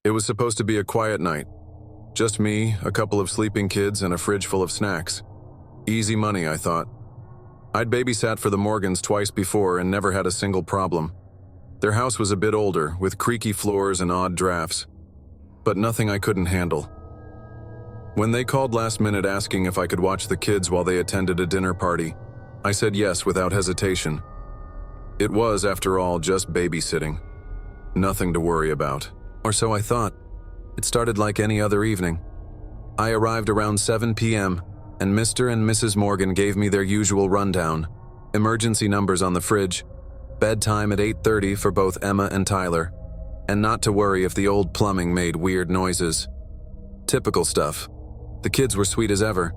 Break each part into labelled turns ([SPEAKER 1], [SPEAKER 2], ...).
[SPEAKER 1] It was supposed to be a quiet night. Just me, a couple of sleeping kids, and a fridge full of snacks. Easy money, I thought. I'd babysat for the Morgans twice before and never had a single problem. Their house was a bit older, with creaky floors and odd drafts. But nothing I couldn't handle. When they called last minute asking if I could watch the kids while they attended a dinner party, I said yes without hesitation. It was, after all, just babysitting. Nothing to worry about. Or so I thought. It started like any other evening. I arrived around 7 p.m., and Mr. and Mrs. Morgan gave me their usual rundown. Emergency numbers on the fridge, bedtime at 8:30 for both Emma and Tyler, and not to worry if the old plumbing made weird noises. Typical stuff. The kids were sweet as ever.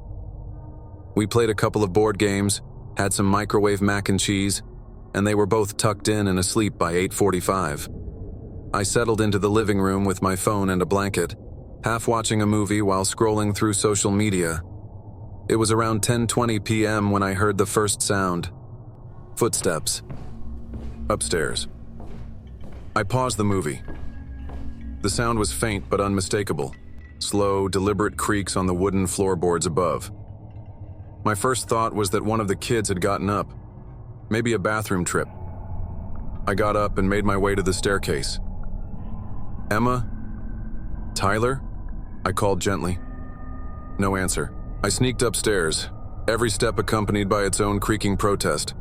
[SPEAKER 1] We played a couple of board games, had some microwave mac and cheese, and they were both tucked in and asleep by 8:45. I settled into the living room with my phone and a blanket, half watching a movie while scrolling through social media. It was around 10:20 p.m. when I heard the first sound. Footsteps. Upstairs. I paused the movie. The sound was faint but unmistakable. Slow, deliberate creaks on the wooden floorboards above. My first thought was that one of the kids had gotten up. Maybe a bathroom trip. I got up and made my way to the staircase. Emma? Tyler? I called gently. No answer. I sneaked upstairs, every step accompanied by its own creaking protest.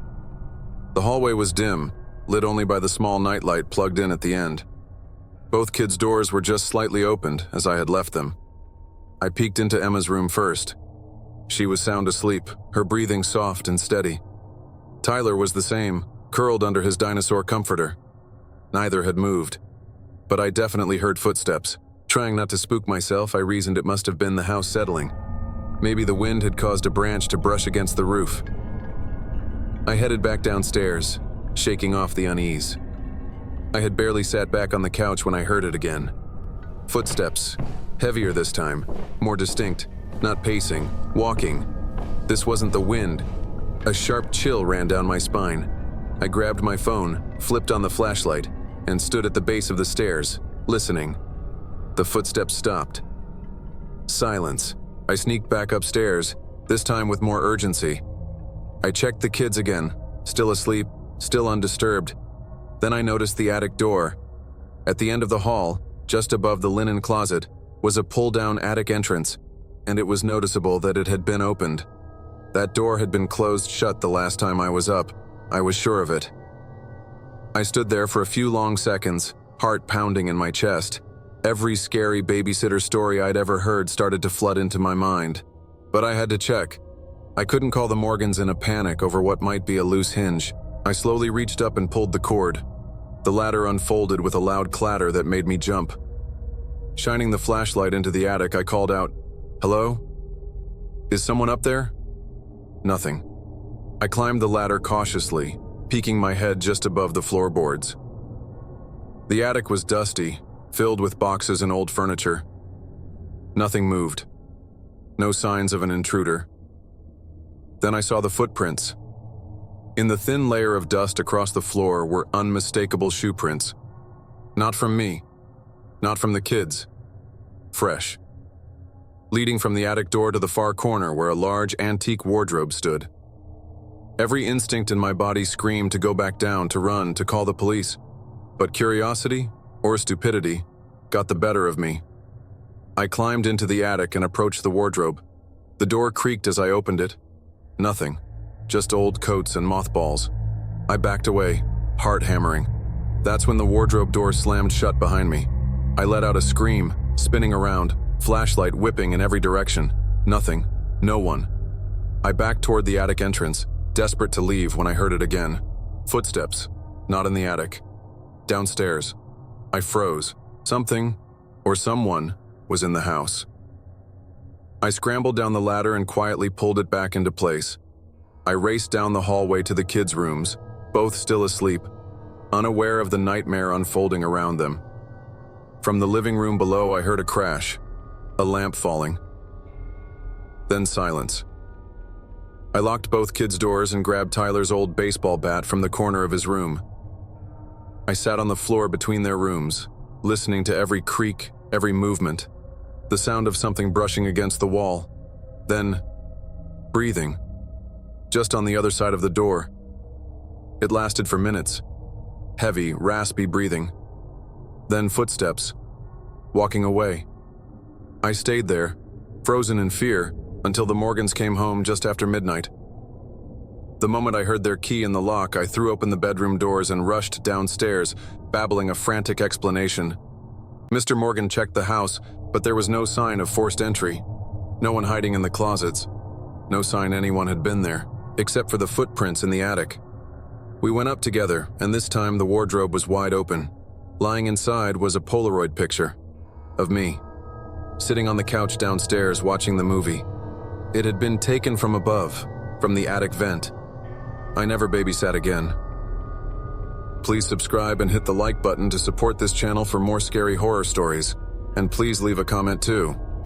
[SPEAKER 1] The hallway was dim, lit only by the small nightlight plugged in at the end. Both kids' doors were just slightly opened as I had left them. I peeked into Emma's room first. She was sound asleep, her breathing soft and steady. Tyler was the same, curled under his dinosaur comforter. Neither had moved, but I definitely heard footsteps. Trying not to spook myself, I reasoned it must have been the house settling. Maybe the wind had caused a branch to brush against the roof. I headed back downstairs, shaking off the unease. I had barely sat back on the couch when I heard it again. Footsteps, heavier this time, more distinct, not pacing, walking. This wasn't the wind. A sharp chill ran down my spine. I grabbed my phone, flipped on the flashlight, and stood at the base of the stairs, listening. The footsteps stopped. Silence. I sneaked back upstairs, this time with more urgency. I checked the kids again, still asleep, still undisturbed. Then I noticed the attic door. At the end of the hall, just above the linen closet, was a pull-down attic entrance, and it was noticeable that it had been opened. That door had been closed shut the last time I was up. I was sure of it. I stood there for a few long seconds, heart pounding in my chest. Every scary babysitter story I'd ever heard started to flood into my mind. But I had to check. I couldn't call the Morgans in a panic over what might be a loose hinge. I slowly reached up and pulled the cord. The ladder unfolded with a loud clatter that made me jump. Shining the flashlight into the attic, I called out, "Hello? Is someone up there?" Nothing. I climbed the ladder cautiously, peeking my head just above the floorboards. The attic was dusty, filled with boxes and old furniture. Nothing moved. No signs of an intruder. Then I saw the footprints. In the thin layer of dust across the floor were unmistakable shoe prints. Not from me. Not from the kids. Fresh. Leading from the attic door to the far corner where a large antique wardrobe stood. Every instinct in my body screamed to go back down, to run, to call the police. But curiosity, or stupidity, got the better of me. I climbed into the attic and approached the wardrobe. The door creaked as I opened it. Nothing. Just old coats and mothballs. I backed away, heart hammering. That's when the wardrobe door slammed shut behind me. I let out a scream, spinning around, flashlight whipping in every direction. Nothing. No one. I backed toward the attic entrance, desperate to leave when I heard it again. Footsteps. Not in the attic. Downstairs. I froze. Something, or someone, was in the house. I scrambled down the ladder and quietly pulled it back into place. I raced down the hallway to the kids' rooms, both still asleep, unaware of the nightmare unfolding around them. From the living room below, I heard a crash, a lamp falling. Then silence. I locked both kids' doors and grabbed Tyler's old baseball bat from the corner of his room. I sat on the floor between their rooms, listening to every creak, every movement, the sound of something brushing against the wall, then breathing, just on the other side of the door. It lasted for minutes, heavy, raspy breathing. Then footsteps, walking away. I stayed there, frozen in fear, until the Morgans came home just after midnight. The moment I heard their key in the lock, I threw open the bedroom doors and rushed downstairs, babbling a frantic explanation. Mr. Morgan checked the house, but there was no sign of forced entry. No one hiding in the closets. No sign anyone had been there, except for the footprints in the attic. We went up together, and this time the wardrobe was wide open. Lying inside was a Polaroid picture of me, sitting on the couch downstairs watching the movie. It had been taken from above, from the attic vent. I never babysat again. Please subscribe and hit the like button to support this channel for more scary horror stories. And please leave a comment too.